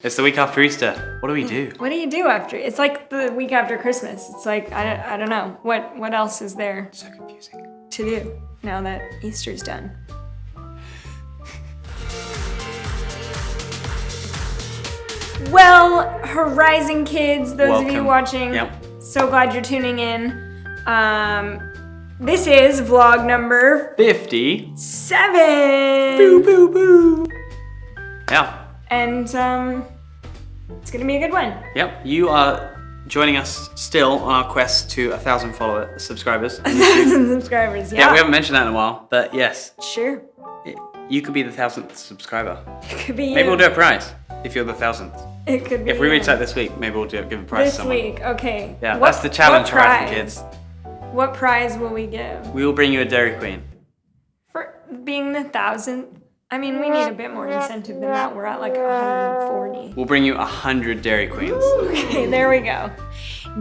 It's the week after Easter. What do we do? What do you do after? It's like the week after Christmas. It's like, I don't know. What else is there So confusing. to do now that Easter's done? Well, Horizon kids, those of you Welcome. watching, Yep. so glad you're tuning in. This is vlog number 57. Boo, boo, boo. Yeah. And it's gonna be a good one. Yep. You are joining us still on our quest to 1,000 subscribers. 1,000 subscribers, yeah. Yeah, we haven't mentioned that in a while, but yes, Sure, you could be the 1,000th subscriber. it could be you. Maybe we'll do a prize if you're the 1,000th. It could be If we you. reach that this week, maybe we'll give a prize This to someone. week, okay. Yeah, What- that's the challenge, what Horizon prize? kids. What prize will we give? We will bring you a Dairy Queen. For being the 1,000th? I mean, we need a bit more incentive than that. We're at like 140. We'll bring you 100 Dairy Queens. Okay, there we go.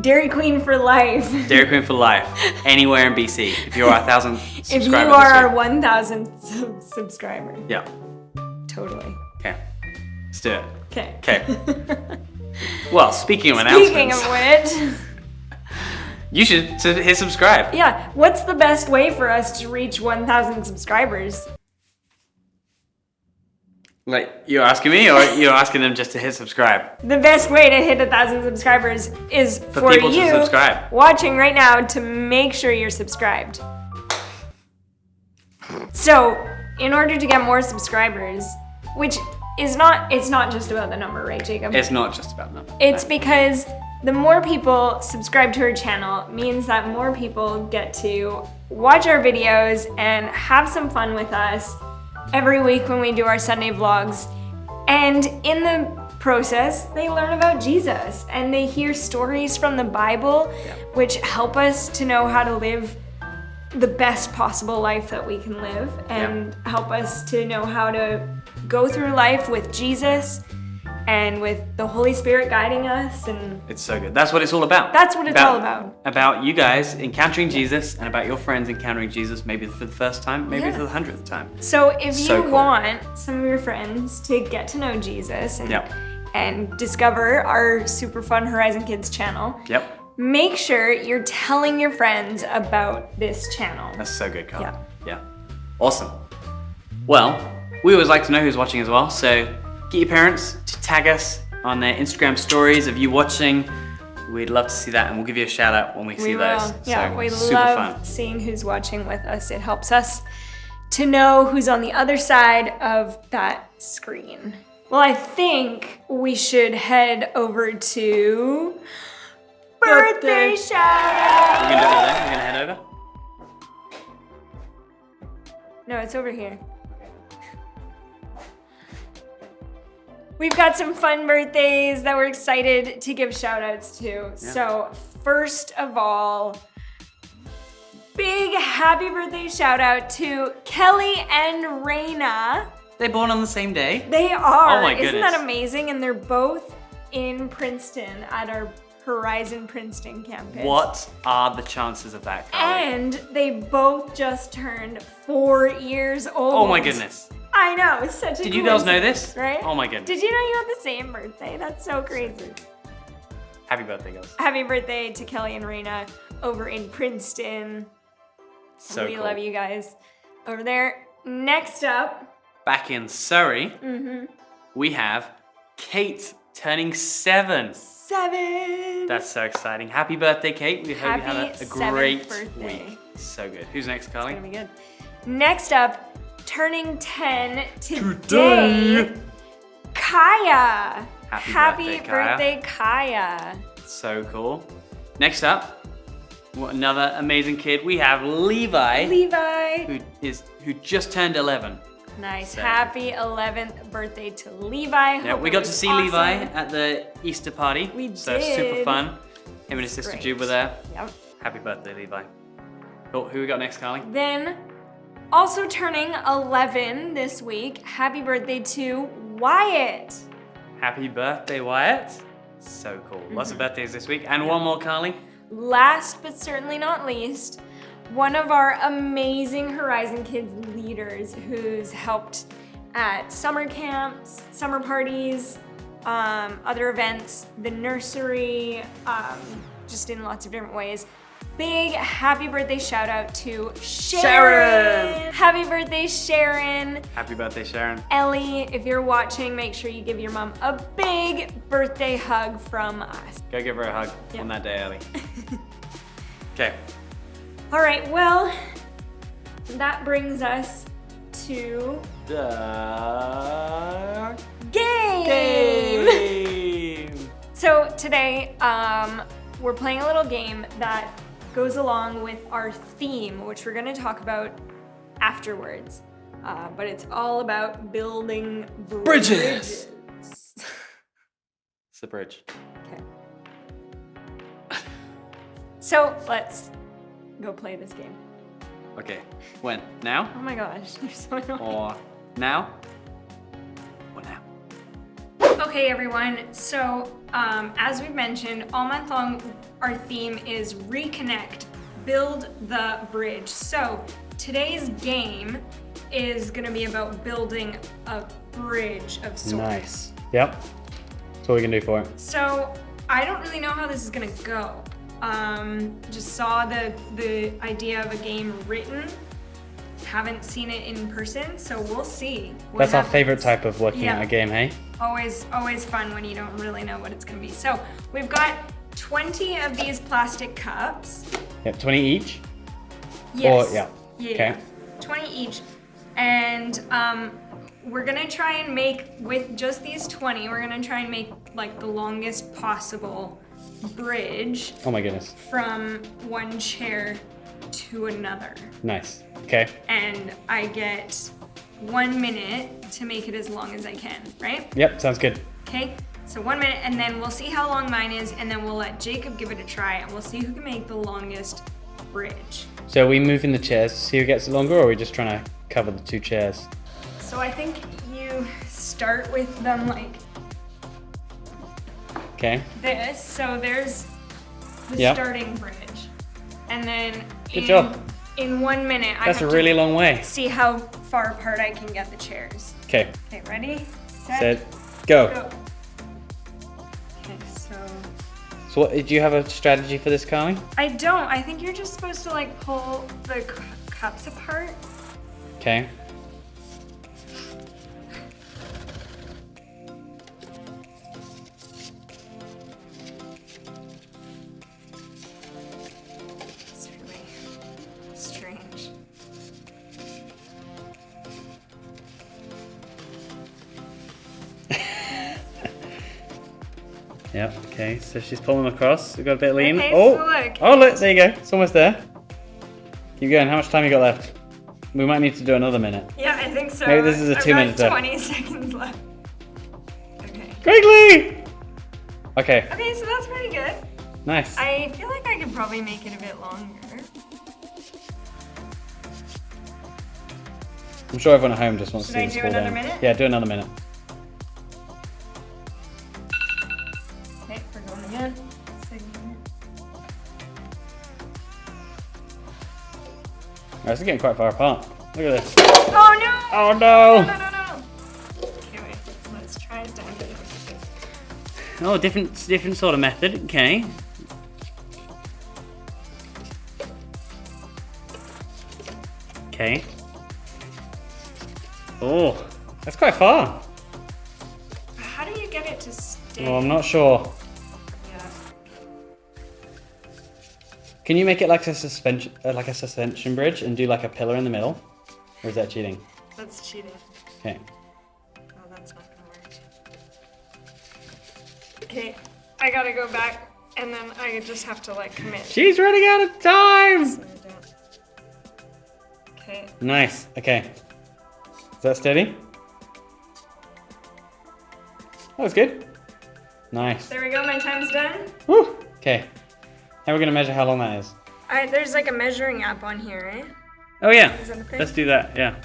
Dairy Queen for life. Dairy Queen for life, anywhere in BC. If you're our 1,000th subscriber. If you are our 1,000th subscriber. Yeah. Totally. Okay. Let's do it. Okay. Okay. Well, speaking of Speaking announcements, of which, you should hit subscribe. yeah, what's the best way for us to reach 1,000 subscribers? Like, you're asking me, or you're asking them just to hit subscribe? The best way to hit 1,000 subscribers is for people to you subscribe. watching right now to make sure you're subscribed. So, in order to get more subscribers, which is not, it's not just about the number, right, Jacob? It's not just about them. It's because the more people subscribe to our channel means that more people get to watch our videos and have some fun with us every week when we do our Sunday vlogs. And in the process, they learn about Jesus and they hear stories from the Bible, which help us to know how to live the best possible life that we can live and help us to know how to go through life with Jesus and with the Holy Spirit guiding us. And It's so good. That's what it's all about. that's what it's all about. About you guys encountering Jesus and about your friends encountering Jesus maybe for the first time, maybe Yeah. for the 100th time. So if So you cool. want some of your friends to get to know Jesus and, Yep. and discover our super fun Horizon Kids channel, Yep. make sure you're telling your friends about this channel. That's so good, Carl. Yeah. Yeah. Awesome. Well, we always like to know who's watching as well, so get your parents to tag us on their Instagram stories of you watching. We'd love to see that, and we'll give you a shout out when we see those. Yeah, So, we super love fun. seeing who's watching with us. It helps us to know who's on the other side of that screen. Well, I think we should head over to birthday shout We're gonna do it over there. We're gonna head over. No, it's over here. We've got some fun birthdays that we're excited to give shout outs to. So first of all, big happy birthday shout out to Kelly and Raina. They're born on the same day. They are. Oh my Isn't goodness. that amazing? And they're both in Princeton at our Horizon Princeton campus. What are the chances of that, Carly? And they both just turned 4 years old. Oh my goodness. I know, it's such a Did you girls know coincidence, this? Right? Oh my goodness. Did you know you have the same birthday? That's so crazy. Happy birthday, girls. Happy birthday to Kelly and Raina over in Princeton. So we cool. love you guys over there. Next up, Back in Surrey, Mm-hmm. we have Kate turning 7. 7. That's so exciting. Happy birthday, Kate. We hope you Happy had a 7th great birthday. week. So good. Who's next, Carly? It's gonna be good. Next up, turning 10 today, Kaya. Happy birthday, Kaya. Kaya. So cool. Next up, another amazing kid. We have Levi, Levi. who just turned 11. Nice. So- Happy 11th birthday to Levi. Yeah, Hope we it got to was see awesome. Levi at the Easter party. We So super did. fun. Him and his It's sister great. Jude were there. Yep. Happy birthday, Levi. Cool. Who we got next, Carly? Then, also turning 11 this week, happy birthday to Wyatt. Happy birthday, Wyatt. So cool. Lots of birthdays this week. And one more, Carly. Last but certainly not least, one of our amazing Horizon Kids leaders who's helped at summer camps, summer parties, other events, the nursery, just in lots of different ways. Big happy birthday shout out to Sharon! Happy birthday, Sharon! Happy birthday, Sharon. Ellie, if you're watching, make sure you give your mom a big birthday hug from us. Go give her a hug on that day, Ellie. Okay. All right, well, that brings us to the game! So today, we're playing a little game that goes along with our theme, which we're gonna talk about afterwards. But it's all about building bridges. It's the bridge. Okay. So let's go play this game. Okay. When? Now? Oh my gosh, you're so annoying. Or now? Or now? Okay, everyone. So, as we've mentioned, all month long, our theme is reconnect, build the bridge. So, today's game is going to be about building a bridge of sorts. Nice. Yep. That's what we can do for it. So, I don't really know how this is going to go. Just saw the idea of a game written. Haven't seen it in person, so we'll see. That's our favorite type of looking at a game, hey? Always fun when you don't really know what it's gonna be. So we've got 20 of these plastic cups. Yep, 20 each? Yes. Or, yeah. Yeah. Okay. 20 each. And we're gonna try and make, with just these 20, we're gonna try and make like the longest possible bridge. Oh my goodness. From one chair to another. Nice. Okay. And I get 1 minute to make it as long as I can, right? Yep, sounds good. Okay, so 1 minute, and then we'll see how long mine is, and then we'll let Jacob give it a try, and we'll see who can make the longest bridge. So are we moving the chairs to see who gets it longer, or are we just trying to cover the 2 chairs? So I think you start with them like Okay. this. So there's the starting bridge. And then Good job. In 1 minute, That's a really long way. See how far apart I can get the chairs. Okay. Okay, ready? Set. Go. Okay, so what, do you have a strategy for this, Carly? I don't. I think you're just supposed to like pull the cups apart. Okay. It's really strange. Yep, okay, so she's pulling across. We've got a bit of lean. Okay, oh! so look. Oh, look, there you go. It's almost there. Keep going. How much time you got left? We might need to do another minute. Yeah, I think so. Maybe this is a 2 minute I've got 20 seconds left. Okay. Quickly! Okay, Okay, so that's pretty good. nice. I feel like I could probably make it a bit longer. I'm sure everyone at home just wants Should to see I this do fall another down. minute? Yeah, do another minute. Okay, we're going again. Alright, this is getting quite far apart. Look at this. Oh no! Oh No, no! no, no, no. Okay, wait. Let's try it down here. Oh, different sort of method. Okay. Okay. Oh, that's quite far. How do you get it to stay? Oh, I'm not sure. Yeah. Can you make it like a suspension bridge and do like a pillar in the middle? Or is that cheating? That's cheating. Okay. Oh, that's not gonna work. Okay, I gotta go back, and then I just have to like commit. She's running out of time! So I don't- Okay. Nice. Okay. Is that steady? That was good. Nice. There we go, my time's done. Woo! Okay. Now we're gonna measure how long that is. Alright, there's like a measuring app on here, right? Oh yeah. Is that a thing? Let's do that. Yeah.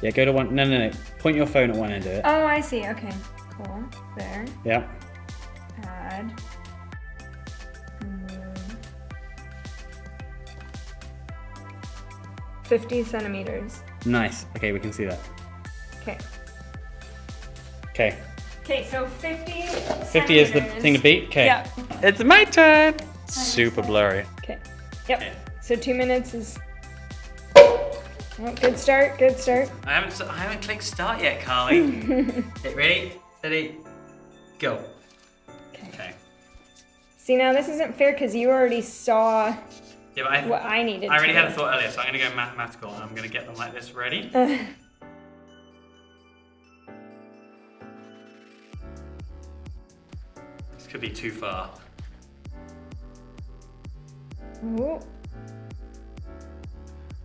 Yeah. Go to one. No. Point your phone at one end of it. Oh, I see. Okay, cool. There. Yeah. Add. 50 centimeters. Nice. Okay, we can see that. Okay. Okay. Okay, so 50. 50 is the thing to beat? Okay. Yeah. It's my turn. Super blurry. Okay. Yep. Okay. So 2 minutes is. Oh, good start. Good start. I haven't clicked start yet, Carly. Okay, ready, steady, go. Okay. See, now this isn't fair because you already saw Yeah, but what I needed. I already to had a do. thought earlier, so I'm gonna go mathematical and I'm gonna get them like this. Ready? This could be too far. Ooh.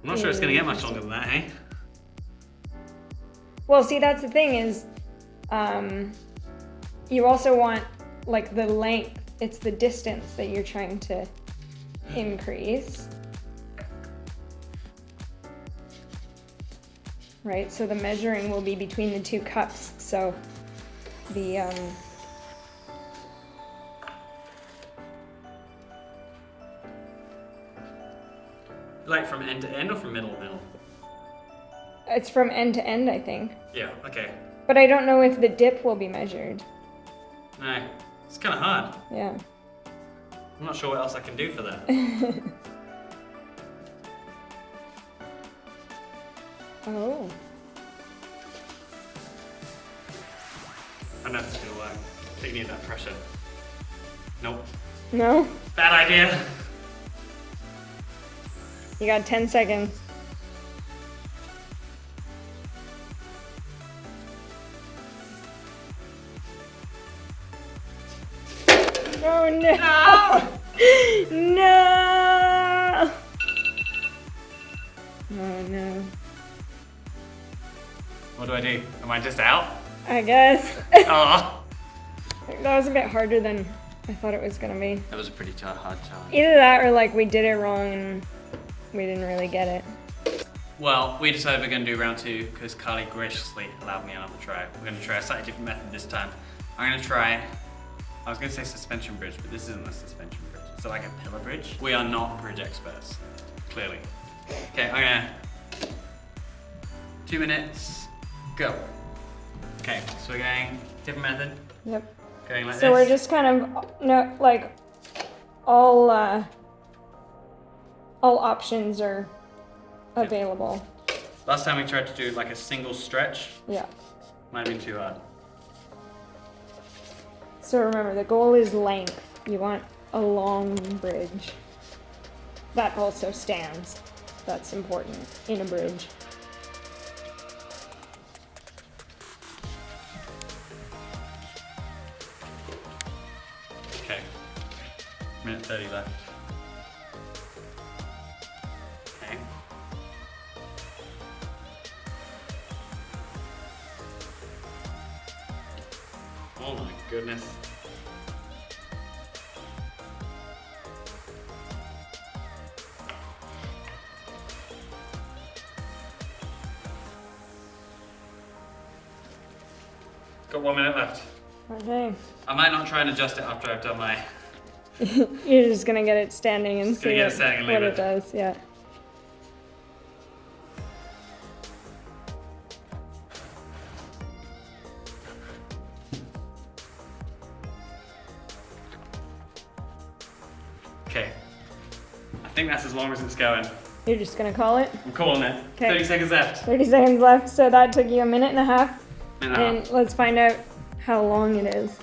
I'm not sure it's gonna get much longer than that, hey? Well, see, that's the thing is, you also want like the length. It's the distance that you're trying to increase. Right, so the measuring will be between the two cups. So the Like from end to end or from middle to middle? it's from end to end, I think. Yeah, okay. But I don't know if the dip will be measured. No, it's kind of hard. Yeah. I'm not sure what else I can do for that. Oh. I don't know if it's gonna work. I think you need that pressure. Nope. No? Bad idea. You got 10 seconds. Oh no! No! Oh no. What do I do? Am I just out? I guess. Oh. That was a bit harder than I thought it was gonna be. That was a pretty hard challenge. Either that or like we did it wrong and we didn't really get it. Well, we decided we're going to do round 2 because Carly graciously allowed me another try. We're going to try a slightly different method this time. I'm going to try, I was going to say suspension bridge, but this isn't a suspension bridge. It's like a pillar bridge. We are not bridge experts, clearly. Okay, I'm going to, 2 minutes, go. Okay, so we're going different method. Yep. Going like this. So we're just kind of no like all options are available. Last time we tried to do like a single stretch. Yeah. Might have been too hard. So remember, the goal is length. You want a long bridge. That also stands. That's important in a bridge. Okay. Minute 30 left. Okay. Oh my goodness. Got 1 minute left. Okay. I might not try and adjust it after I've done my... You're just gonna get it standing and Just gonna see get it standing and leave what it. it does. Yeah. Okay. I think that's as long as it's going. You're just gonna call it. I'm calling it. Okay. 30 seconds left. 30 seconds left. So that took you a minute and a half. Minute and a And half. let's find out how long it is.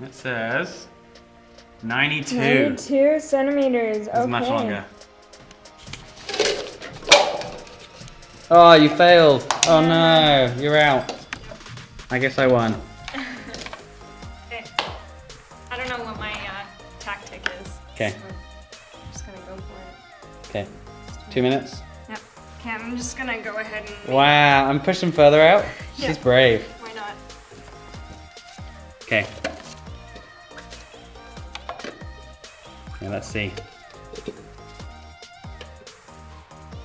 It says 92. 92 centimeters. It's much longer. Oh, you failed. Oh no, you're out. I guess I won. Okay. I don't know what my tactic is. Okay. So I'm just gonna go for Okay. 2 minutes. it. Yep. Okay, I'm just gonna go ahead and. Wow, I'm pushing further out. Yeah. She's brave. Why not? Okay. Yeah, let's see.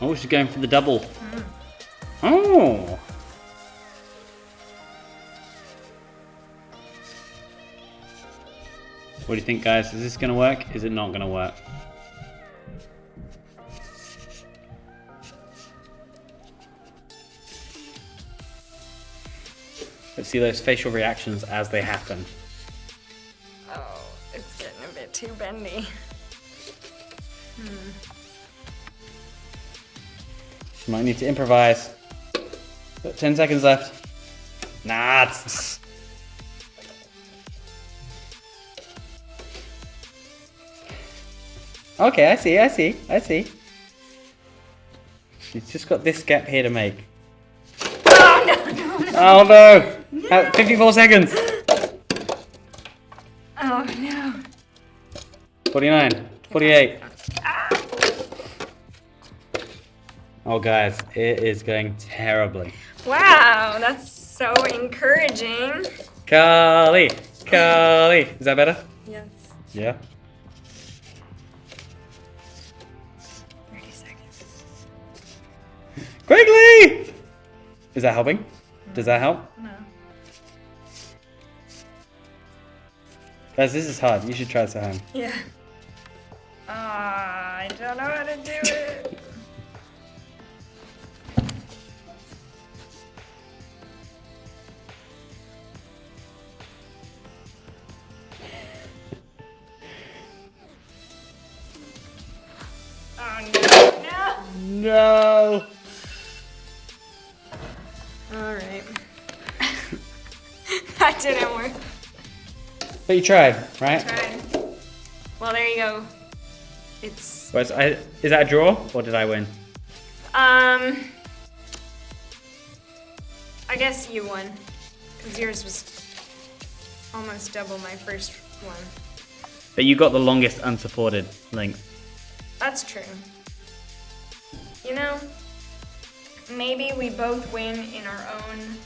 Oh, she's going for the double. Oh! What do you think, guys? Is this gonna work? Is it not gonna work? Let's see those facial reactions as they happen. Oh, it's getting a bit too bendy. She might need to improvise. Got 10 seconds left. Nah, it's... Okay, I see. She's just got this gap here to make. Oh no! 54 seconds! Oh no. 49, 48. Oh guys, it is going terribly. Wow, that's so encouraging. Carly! Is that better? Yes. Yeah. 30 seconds. Quickly! Is that helping? Does that help? No. Guys, this is hard. You should try this at home. Yeah. I don't know how to do it. Oh no. No! All right. That didn't work. But you tried, right? Tried. Well, there you go. It's Is that a draw or did I win? I guess you won, because yours was almost double my first one. But you got the longest unsupported length. That's true. You know, maybe we both win in our own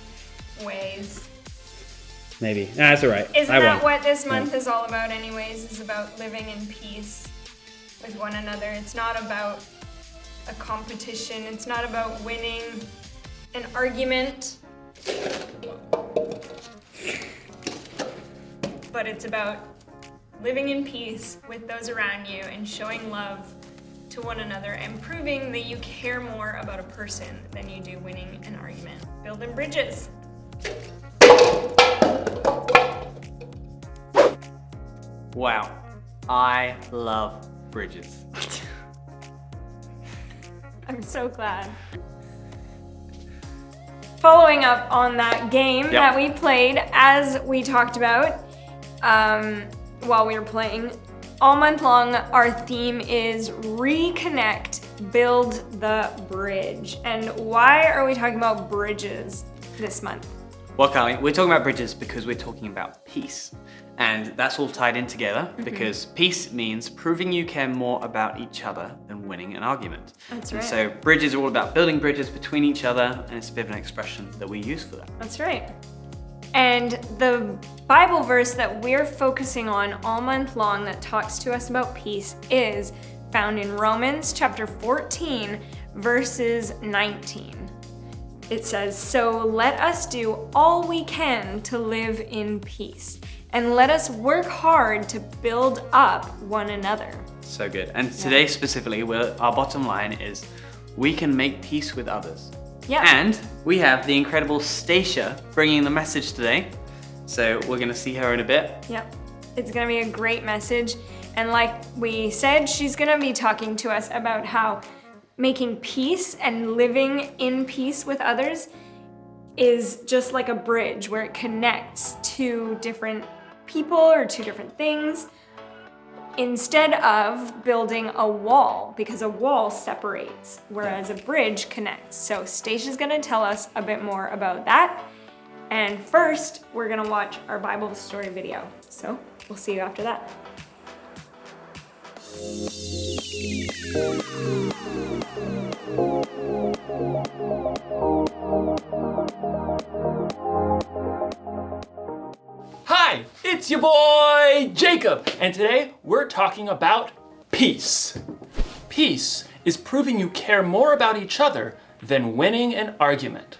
ways. Maybe. Nah, that's alright. Isn't I that won. what this month is all about anyways? Is about living in peace with one another. It's not about a competition. It's not about winning an argument. But it's about living in peace with those around you and showing love to one another and proving that you care more about a person than you do winning an argument. Building bridges. Wow, I love bridges. I'm so glad. Following up on that game that we played, as we talked about while we were playing, all month long our theme is reconnect, build the bridge. And why are we talking about bridges this month? Well, Carly, we're talking about bridges because we're talking about peace. And that's all tied in together because peace means proving you care more about each other than winning an argument. That's and right. so bridges are all about building bridges between each other, and it's a bit of an expression that we use for that. That's right. And the Bible verse that we're focusing on all month long that talks to us about peace is found in Romans chapter 14, verses 19. It says, "So let us do all we can to live in peace, and let us work hard to build up one another." So good. And today specifically, our bottom line is we can make peace with others. Yeah. And we have the incredible Stacia bringing the message today. So we're gonna see her in a bit. Yep. It's gonna be a great message. And like we said, she's gonna be talking to us about how making peace and living in peace with others is just like a bridge where it connects two different people or two different things instead of building a wall, because a wall separates, whereas a bridge connects. So Stacia's gonna tell us a bit more about that. And first, we're gonna watch our Bible story video. So we'll see you after that. Hi, it's your boy Jacob, and today we're talking about peace. Peace is proving you care more about each other than winning an argument.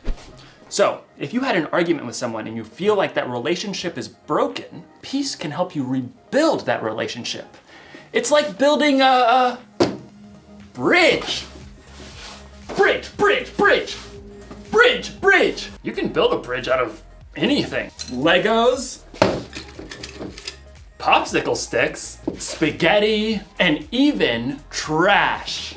So, if you had an argument with someone and you feel like that relationship is broken, peace can help you rebuild that relationship. It's like building a bridge. Bridge. You can build a bridge out of anything. Legos, popsicle sticks, spaghetti, and even trash.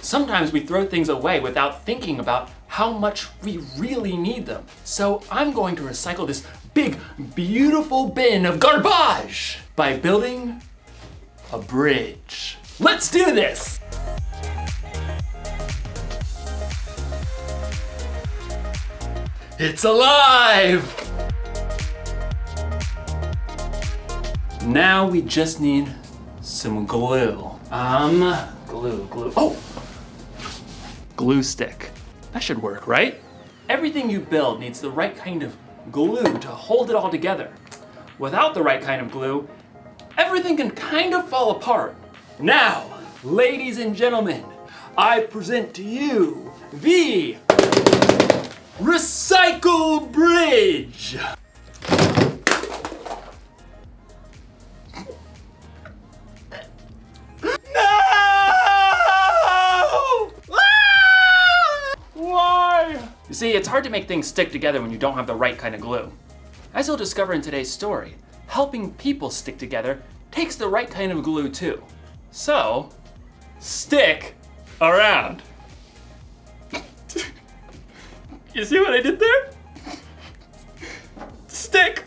Sometimes we throw things away without thinking about how much we really need them. So I'm going to recycle this big, beautiful bin of garbage by building a bridge. Let's do this! It's alive! Now we just need some glue. Glue. Oh! Glue stick. That should work, right? Everything you build needs the right kind of glue to hold it all together. Without the right kind of glue, everything can kind of fall apart. Now, ladies and gentlemen, I present to you the Recycle Bridge. You see, it's hard to make things stick together when you don't have the right kind of glue. As you'll discover in today's story, helping people stick together takes the right kind of glue too. So, stick around. You see what I did there? Stick.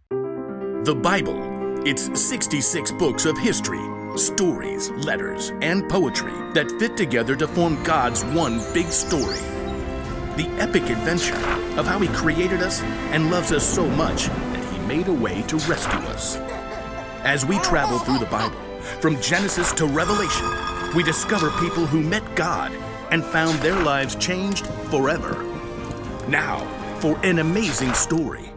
The Bible. It's 66 books of history, stories, letters, and poetry that fit together to form God's one big story. The epic adventure of how He created us and loves us so much that He made a way to rescue us. As we travel through the Bible, from Genesis to Revelation, we discover people who met God and found their lives changed forever. Now, for an amazing story,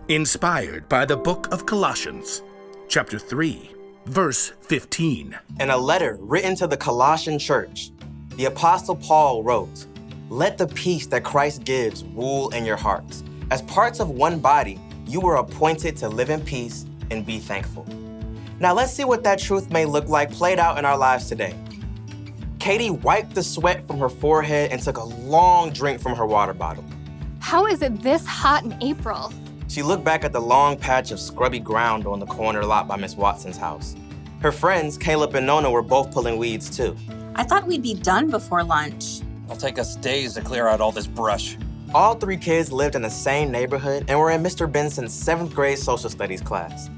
inspired by the book of Colossians, chapter 3. Verse 15. In a letter written to the Colossian church, the Apostle Paul wrote, "Let the peace that Christ gives rule in your hearts. As parts of one body, you were appointed to live in peace and be thankful." Now let's see what that truth may look like played out in our lives today. Katie wiped the sweat from her forehead and took a long drink from her water bottle. How is it this hot in April? She looked back at the long patch of scrubby ground on the corner lot by Miss Watson's house. Her friends, Caleb and Nona, were both pulling weeds too. I thought we'd be done before lunch. It'll take us days to clear out all this brush. All three kids lived in the same neighborhood and were in Mr. Benson's 7th grade social studies class.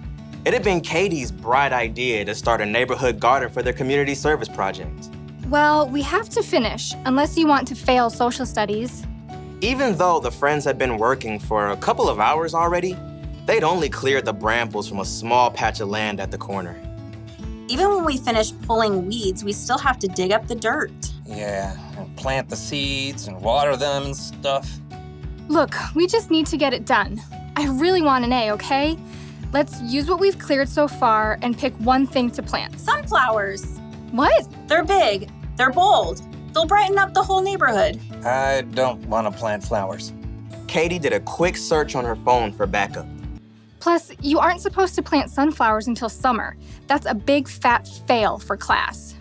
It had been Katie's bright idea to start a neighborhood garden for their community service project. Well, we have to finish, unless you want to fail social studies. Even though the friends had been working for a couple of hours already, they'd only cleared the brambles from a small patch of land at the corner. Even when we finish pulling weeds, we still have to dig up the dirt. Yeah, and plant the seeds and water them and stuff. Look, we just need to get it done. I really want an A, okay? Let's use what we've cleared so far and pick one thing to plant. Sunflowers. What? They're big. They're bold. They'll brighten up the whole neighborhood. I don't want to plant flowers. Katie did a quick search on her phone for backup. Plus, you aren't supposed to plant sunflowers until summer. That's a big fat fail for class.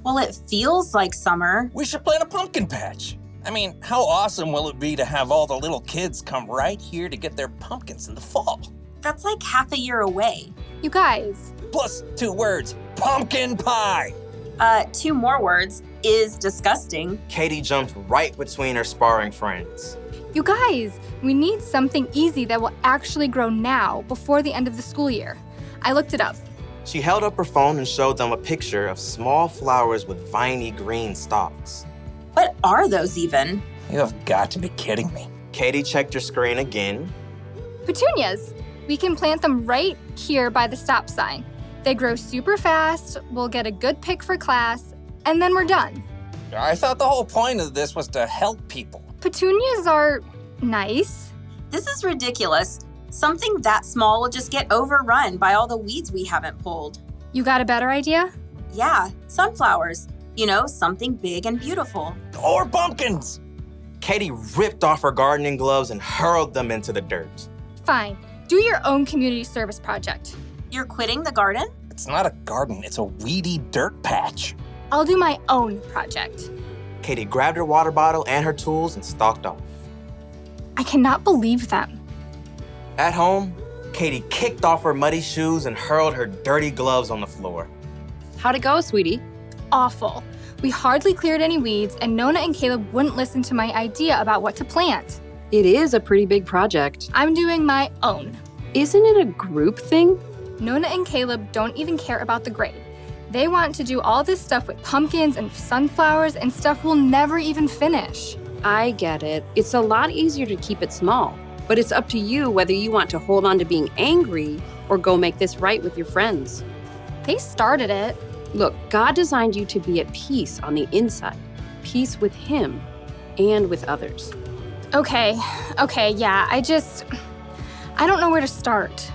Well, it feels like summer. We should plant a pumpkin patch. I mean, how awesome will it be to have all the little kids come right here to get their pumpkins in the fall? That's like half a year away. You guys. Plus 2 words, pumpkin pie. 2 more words, is disgusting. Katie jumped right between her sparring friends. You guys, we need something easy that will actually grow now before the end of the school year. I looked it up. She held up her phone and showed them a picture of small flowers with viney green stalks. What are those even? You have got to be kidding me. Katie checked her screen again. Petunias. We can plant them right here by the stop sign. They grow super fast, we'll get a good pick for class, and then we're done. I thought the whole point of this was to help people. Petunias are nice. This is ridiculous. Something that small will just get overrun by all the weeds we haven't pulled. You got a better idea? Yeah, sunflowers. You know, something big and beautiful. Or pumpkins. Katie ripped off her gardening gloves and hurled them into the dirt. Fine. Do your own community service project. You're quitting the garden? It's not a garden, it's a weedy dirt patch. I'll do my own project. Katie grabbed her water bottle and her tools and stalked off. I cannot believe them. At home, Katie kicked off her muddy shoes and hurled her dirty gloves on the floor. How'd it go, sweetie? Awful. We hardly cleared any weeds, and Nona and Caleb wouldn't listen to my idea about what to plant. It is a pretty big project. I'm doing my own. Isn't it a group thing? Nona and Caleb don't even care about the grade. They want to do all this stuff with pumpkins and sunflowers and stuff we'll never even finish. I get it. It's a lot easier to keep it small, but it's up to you whether you want to hold on to being angry or go make this right with your friends. They started it. Look, God designed you to be at peace on the inside, peace with Him and with others. Okay, yeah, I don't know where to start.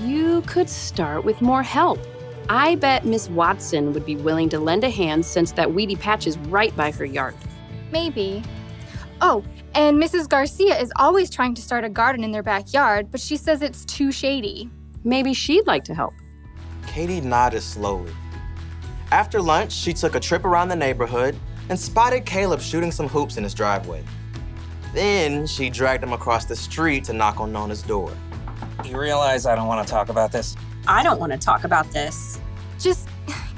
You could start with more help. I bet Miss Watson would be willing to lend a hand since that weedy patch is right by her yard. Maybe. Oh, and Mrs. Garcia is always trying to start a garden in their backyard, but she says it's too shady. Maybe she'd like to help. Katie nodded slowly. After lunch, she took a trip around the neighborhood and spotted Caleb shooting some hoops in his driveway. Then she dragged him across the street to knock on Nona's door. You realize I don't want to talk about this? I don't want to talk about this. Just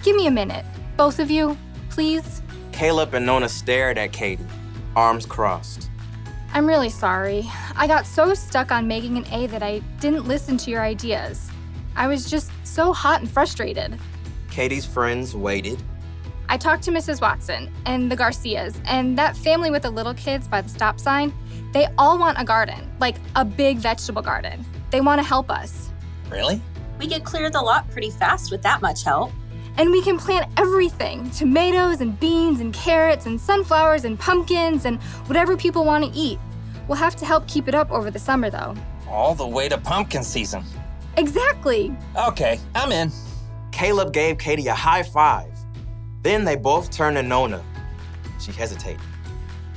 give me a minute. Both of you, please. Caleb and Nona stared at Katie, arms crossed. I'm really sorry. I got so stuck on making an A that I didn't listen to your ideas. I was just so hot and frustrated. Katie's friends waited. I talked to Mrs. Watson and the Garcias and that family with the little kids by the stop sign. They all want a garden, like a big vegetable garden. They want to help us. Really? We could clear the lot pretty fast with that much help. And we can plant everything, tomatoes and beans and carrots and sunflowers and pumpkins and whatever people want to eat. We'll have to help keep it up over the summer, though. All the way to pumpkin season. Exactly. Okay, I'm in. Caleb gave Katie a high five. Then they both turned to Nona. She hesitated.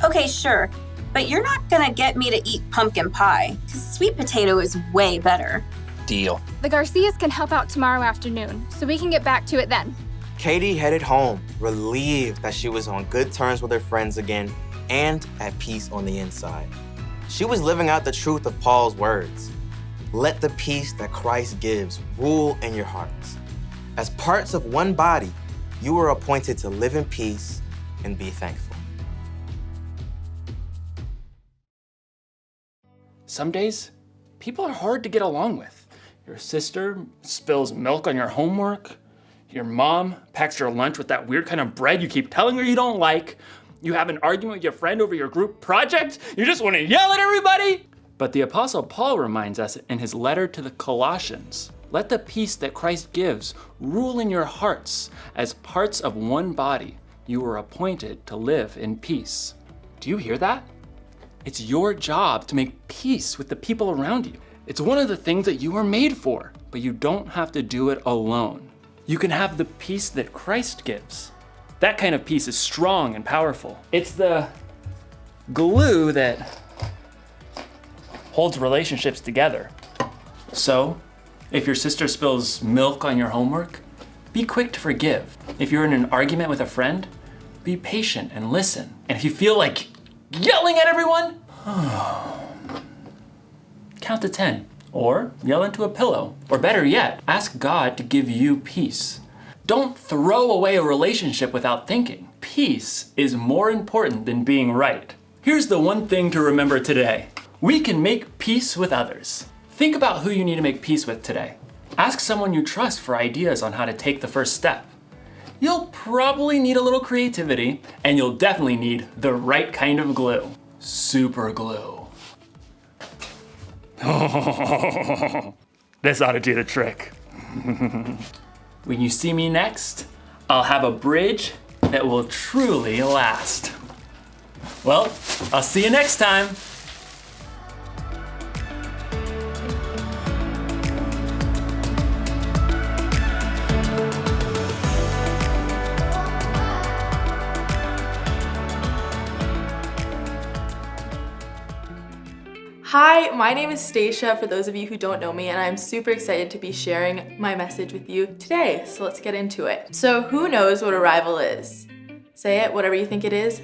Okay, sure, but you're not gonna get me to eat pumpkin pie, because sweet potato is way better. Deal. The Garcias can help out tomorrow afternoon, so we can get back to it then. Katie headed home, relieved that she was on good terms with her friends again and at peace on the inside. She was living out the truth of Paul's words. Let the peace that Christ gives rule in your hearts. As parts of one body, you are appointed to live in peace and be thankful. Some days, people are hard to get along with. Your sister spills milk on your homework. Your mom packs your lunch with that weird kind of bread you keep telling her you don't like. You have an argument with your friend over your group project. You just want to yell at everybody. But the Apostle Paul reminds us in his letter to the Colossians, let the peace that Christ gives rule in your hearts. As parts of one body, you are appointed to live in peace. Do you hear that? It's your job to make peace with the people around you. It's one of the things that you were made for, but you don't have to do it alone. You can have the peace that Christ gives. That kind of peace is strong and powerful. It's the glue that holds relationships together. So, if your sister spills milk on your homework, be quick to forgive. If you're in an argument with a friend, be patient and listen. And if you feel like yelling at everyone, count to 10, or yell into a pillow. Or better yet, ask God to give you peace. Don't throw away a relationship without thinking. Peace is more important than being right. Here's the one thing to remember today. We can make peace with others. Think about who you need to make peace with today. Ask someone you trust for ideas on how to take the first step. You'll probably need a little creativity, and you'll definitely need the right kind of glue. Super glue. This ought to do the trick. When you see me next, I'll have a bridge that will truly last. Well, I'll see you next time. Hi, my name is Stacia, for those of you who don't know me, and I'm super excited to be sharing my message with you today. So let's get into it. So who knows what a rival is? Say it, whatever you think it is.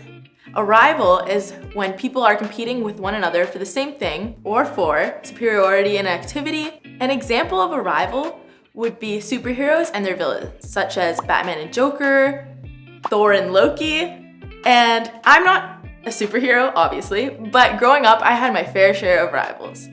A rival is when people are competing with one another for the same thing or for superiority in activity. An example of a rival would be superheroes and their villains, such as Batman and Joker, Thor and Loki. And I'm not a superhero, obviously, but growing up, I had my fair share of rivals.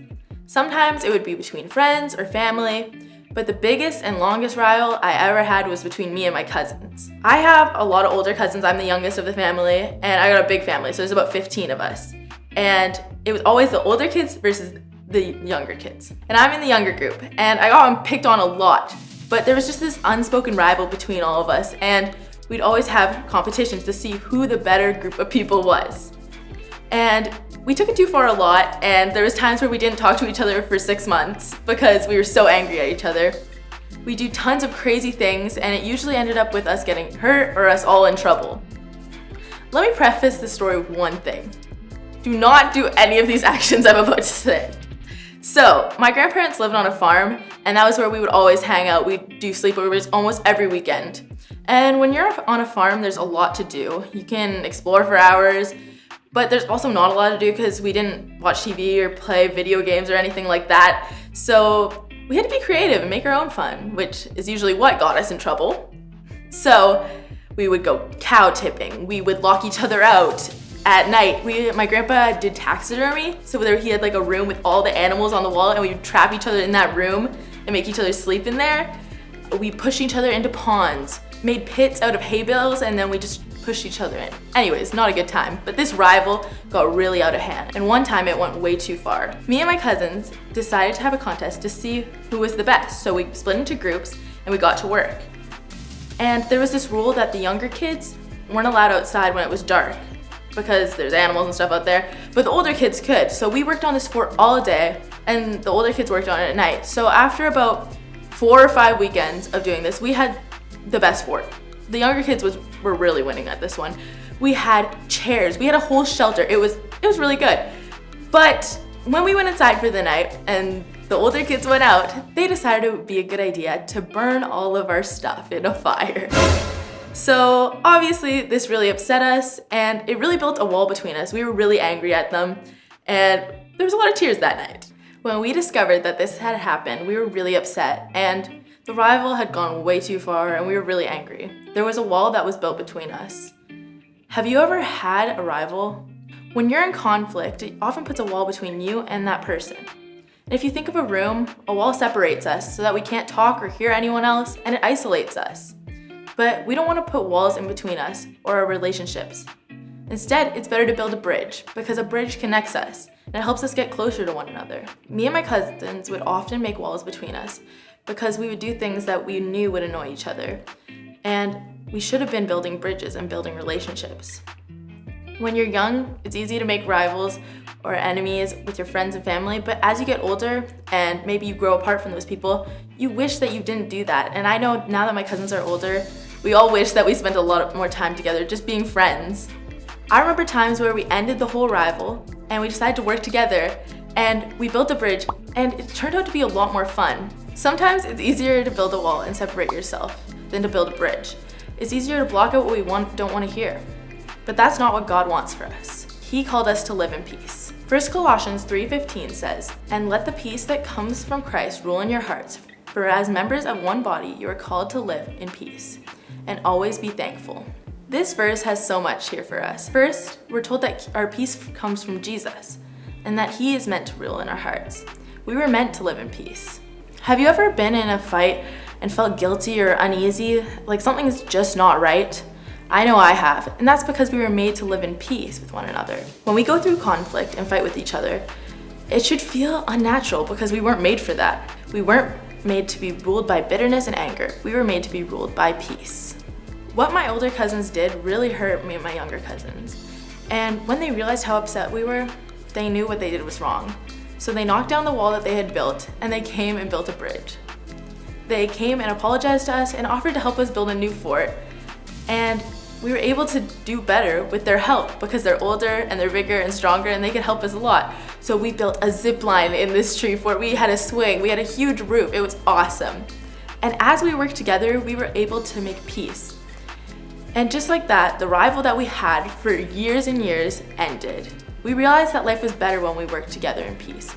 Sometimes it would be between friends or family, but the biggest and longest rival I ever had was between me and my cousins. I have a lot of older cousins. I'm the youngest of the family, and I got a big family, so there's about 15 of us. And it was always the older kids versus the younger kids. And I'm in the younger group, and I got picked on a lot, but there was just this unspoken rival between all of us, and we'd always have competitions to see who the better group of people was. And we took it too far a lot, and there was times where we didn't talk to each other for 6 months because we were so angry at each other. We do tons of crazy things, and it usually ended up with us getting hurt or us all in trouble. Let me preface this story with one thing. Do not do any of these actions I'm about to say. So, my grandparents lived on a farm, and that was where we would always hang out. We'd do sleepovers almost every weekend. And when you're on a farm, there's a lot to do. You can explore for hours, but there's also not a lot to do because we didn't watch TV or play video games or anything like that. So we had to be creative and make our own fun, which is usually what got us in trouble. So we would go cow tipping. We would lock each other out at night. My grandpa did taxidermy, so he had like a room with all the animals on the wall, and we would trap each other in that room and make each other sleep in there. We pushed each other into ponds, made pits out of hay bales, and then we just pushed each other in. Anyways, not a good time, but this rival got really out of hand, and one time it went way too far. Me and my cousins decided to have a contest to see who was the best, so we split into groups and we got to work. And there was this rule that the younger kids weren't allowed outside when it was dark because there's animals and stuff out there, but the older kids could. So we worked on this fort all day, and the older kids worked on it at night. So after about 4 or 5 weekends of doing this, we had the best fort. The younger kids were really winning at this one. We had chairs, we had a whole shelter. It was really good. But when we went inside for the night and the older kids went out, they decided it would be a good idea to burn all of our stuff in a fire. So obviously this really upset us, and it really built a wall between us. We were really angry at them, and there was a lot of tears that night. When we discovered that this had happened, we were really upset, and the rival had gone way too far, and we were really angry. There was a wall that was built between us. Have you ever had a rival? When you're in conflict, it often puts a wall between you and that person. And if you think of a room, a wall separates us so that we can't talk or hear anyone else, and it isolates us. But we don't want to put walls in between us or our relationships. Instead, it's better to build a bridge, because a bridge connects us, and it helps us get closer to one another. Me and my cousins would often make walls between us, because we would do things that we knew would annoy each other. And we should have been building bridges and building relationships. When you're young, it's easy to make rivals or enemies with your friends and family, but as you get older and maybe you grow apart from those people, you wish that you didn't do that. And I know now that my cousins are older, we all wish that we spent a lot more time together just being friends. I remember times where we ended the whole rival and we decided to work together, and we built a bridge, and it turned out to be a lot more fun. Sometimes it's easier to build a wall and separate yourself than to build a bridge. It's easier to block out what we don't want to hear. But that's not what God wants for us. He called us to live in peace. 1 Colossians 3:15 says, "And let the peace that comes from Christ rule in your hearts, for as members of one body you are called to live in peace, and always be thankful." This verse has so much here for us. First, we're told that our peace comes from Jesus, and that He is meant to rule in our hearts. We were meant to live in peace. Have you ever been in a fight and felt guilty or uneasy, like something's just not right? I know I have, and that's because we were made to live in peace with one another. When we go through conflict and fight with each other, it should feel unnatural because we weren't made for that. We weren't made to be ruled by bitterness and anger. We were made to be ruled by peace. What my older cousins did really hurt me and my younger cousins. And when they realized how upset we were, they knew what they did was wrong. So they knocked down the wall that they had built, and they came and built a bridge. They came and apologized to us and offered to help us build a new fort. And we were able to do better with their help because they're older and they're bigger and stronger, and they could help us a lot. So we built a zip line in this tree fort. We had a swing, we had a huge roof. It was awesome. And as we worked together, we were able to make peace. And just like that, the rival that we had for years and years ended. We realized that life was better when we worked together in peace.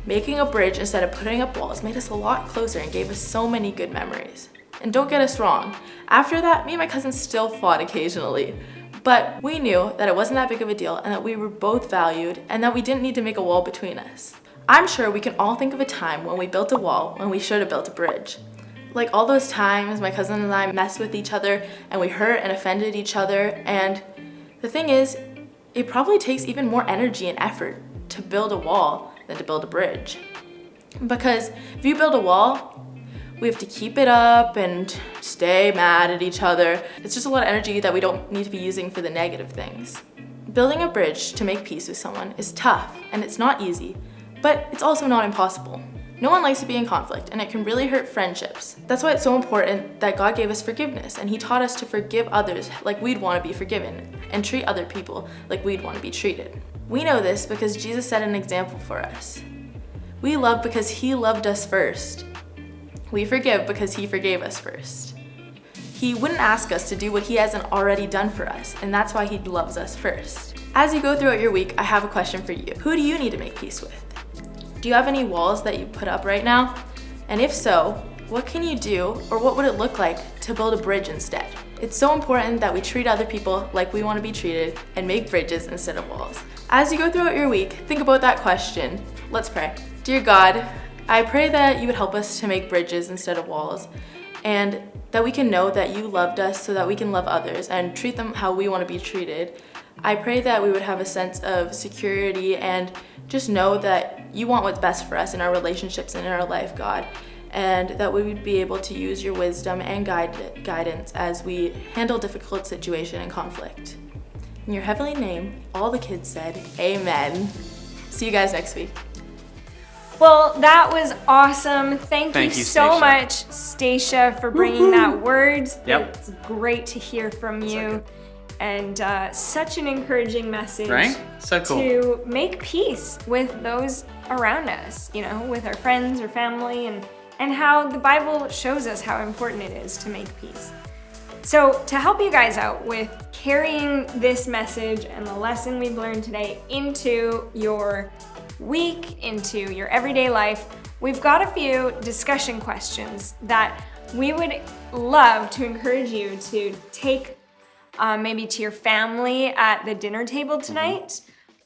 Making a bridge instead of putting up walls made us a lot closer and gave us so many good memories. And don't get us wrong, after that, me and my cousins still fought occasionally. But we knew that it wasn't that big of a deal and that we were both valued and that we didn't need to make a wall between us. I'm sure we can all think of a time when we built a wall when we should have built a bridge. Like all those times my cousin and I messed with each other and we hurt and offended each other, and the thing is, it probably takes even more energy and effort to build a wall than to build a bridge. Because if you build a wall, we have to keep it up and stay mad at each other. It's just a lot of energy that we don't need to be using for the negative things. Building a bridge to make peace with someone is tough and it's not easy, but it's also not impossible. No one likes to be in conflict, and it can really hurt friendships. That's why it's so important that God gave us forgiveness, and He taught us to forgive others like we'd want to be forgiven, and treat other people like we'd want to be treated. We know this because Jesus set an example for us. We love because He loved us first. We forgive because He forgave us first. He wouldn't ask us to do what He hasn't already done for us, and that's why He loves us first. As you go throughout your week, I have a question for you. Who do you need to make peace with? Do you have any walls that you put up right now? And if so, what can you do, or what would it look like to build a bridge instead? It's so important that we treat other people like we want to be treated and make bridges instead of walls. As you go throughout your week, think about that question. Let's pray. Dear God, I pray that you would help us to make bridges instead of walls, and that we can know that you loved us so that we can love others and treat them how we want to be treated. I pray that we would have a sense of security and just know that you want what's best for us in our relationships and in our life, God, and that we would be able to use your wisdom and guidance as we handle difficult situation and conflict. In your heavenly name, all the kids said, Amen. See you guys next week. Well, that was awesome. Thank you so Stacia. much, Stacia, for bringing that word. Yep. It's great to hear from you. So good. And such an encouraging message, Right? So cool. to make peace with those around us, with our friends or family, and how the Bible shows us how important it is to make peace. So to help you guys out with carrying this message and the lesson we've learned today into your week, into your everyday life, we've got a few discussion questions that we would love to encourage you to take maybe to your family at the dinner table tonight,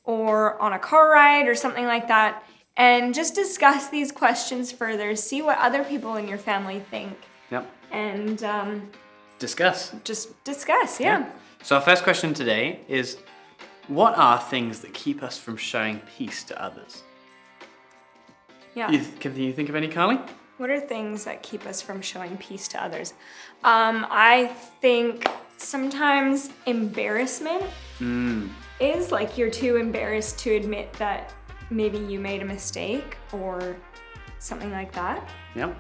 or on a car ride or something like that, and just discuss these questions further, see what other people in your family think, Yep. and Discuss. just discuss, yeah. So our first question today is, what are things that keep us from showing peace to others? Yeah. Can you think of any, Carly? What are things that keep us from showing peace to others? I think sometimes embarrassment is like you're too embarrassed to admit that maybe you made a mistake or something like that. Yep.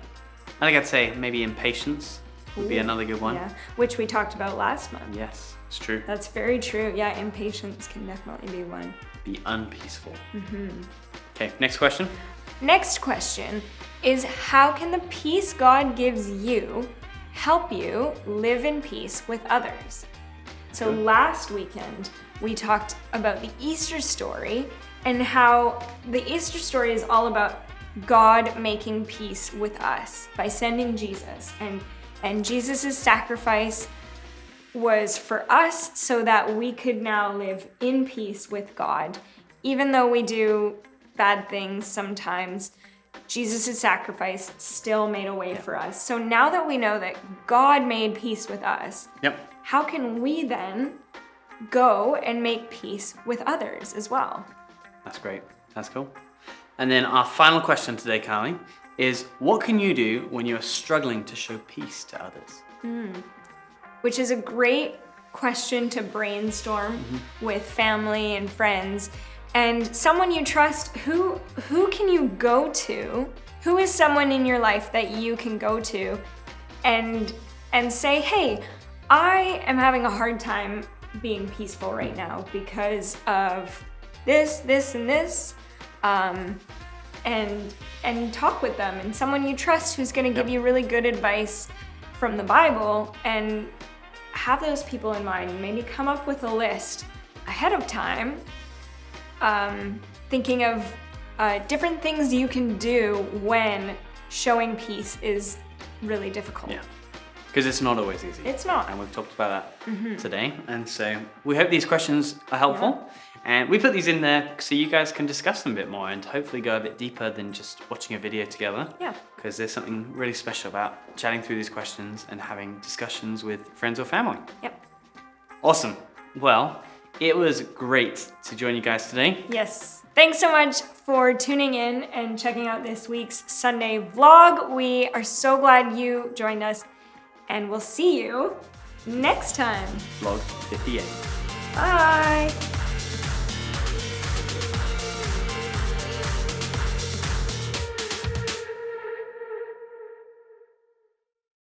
I think I'd say maybe impatience would be another good one. Yeah, which we talked about last month. Yes, it's true. That's very true. Yeah, impatience can definitely be one. Be unpeaceful. Okay, next question. Next question is, how can the peace God gives you help you live in peace with others? So last weekend, we talked about the Easter story and how the Easter story is all about God making peace with us by sending Jesus. And Jesus' sacrifice was for us so that we could now live in peace with God. Even though we do bad things sometimes, Jesus' sacrifice still made a way for us. So now that we know that God made peace with us, how can we then go and make peace with others as well? That's great. That's cool. And then our final question today, Carly, is what can you do when you're struggling to show peace to others? Which is a great question to brainstorm with family and friends. And someone you trust, who can you go to? Who is someone in your life that you can go to and say, hey, I am having a hard time being peaceful right now because of this, and this, and talk with them, and someone you trust who's gonna give you really good advice from the Bible and have those people in mind. Maybe come up with a list ahead of time, thinking of different things you can do when showing peace is really difficult. Yeah, because it's not always easy. It's not. And we've talked about that today. And so we hope these questions are helpful. Yeah. And we put these in there so you guys can discuss them a bit more and hopefully go a bit deeper than just watching a video together. Yeah. Because there's something really special about chatting through these questions and having discussions with friends or family. Yep. Awesome. Well, it was great to join you guys today. Yes. Thanks so much for tuning in and checking out this week's Sunday vlog. We are so glad you joined us, and we'll see you next time. Vlog 58. Bye.